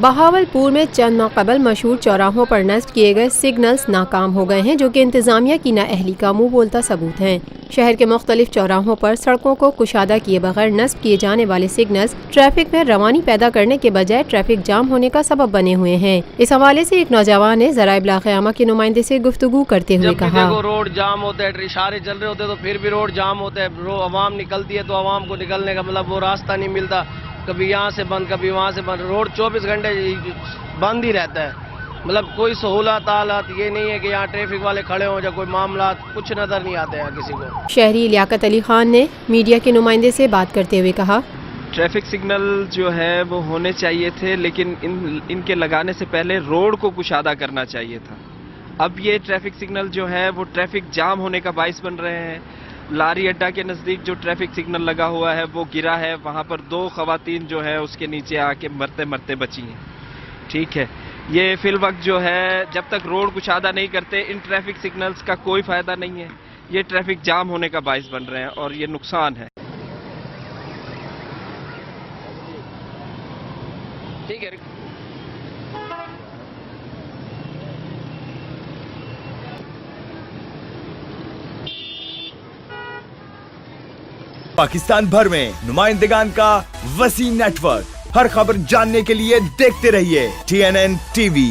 بہاولپور میں چند ماہ قبل مشہور چوراہوں پر نصب کیے گئے سگنلز ناکام ہو گئے ہیں، جو کہ انتظامیہ کی نااہلی کا منہ بولتا ثبوت ہیں۔ شہر کے مختلف چوراہوں پر سڑکوں کو کشادہ کیے بغیر نصب کیے جانے والے سگنلز ٹریفک میں روانی پیدا کرنے کے بجائے ٹریفک جام ہونے کا سبب بنے ہوئے ہیں۔ اس حوالے سے ایک نوجوان نے ذرائع ابلاغ عامہ کے نمائندے سے گفتگو کرتے ہوئے کہا، جب روڈ جام ہوتا ہے، اشارے چل رہے ہوتے ہیں تو پھر بھی روڈ جام ہوتا ہے، عوام نکلتی ہے تو عوام کو نکلنے کا مطلب وہ راستہ نہیں ملتا، کبھی یہاں سے بند کبھی وہاں سے بند، روڈ 24 گھنٹے بند ہی رہتا ہے۔ مطلب کوئی سہولت آلات یہ نہیں ہے کہ یہاں ٹریفک والے کھڑے ہوں یا کوئی معاملات کچھ نظر نہیں آتے ہیں کسی کو۔ شہری لیاقت علی خان نے میڈیا کے نمائندے سے بات کرتے ہوئے کہا، ٹریفک سگنل جو ہے وہ ہونے چاہیے تھے، لیکن ان کے لگانے سے پہلے روڈ کو کشادہ کرنا چاہیے تھا۔ اب یہ ٹریفک سگنل جو ہے وہ ٹریفک جام ہونے کا باعث بن رہے ہیں۔ لاری اڈا کے نزدیک جو ٹریفک سگنل لگا ہوا ہے وہ گرا ہے، وہاں پر 2 خواتین جو ہے اس کے نیچے آ کے مرتے مرتے بچی ہیں۔ ٹھیک ہے، یہ فی الوقت جو ہے جب تک روڈ کشادہ نہیں کرتے ان ٹریفک سگنلز کا کوئی فائدہ نہیں ہے، یہ ٹریفک جام ہونے کا باعث بن رہے ہیں اور یہ نقصان ہے۔ ٹھیک ہے، پاکستان بھر میں نمائندگان کا وسیع نیٹ ورک، ہر خبر جاننے کے لیے دیکھتے رہیے TNN TV۔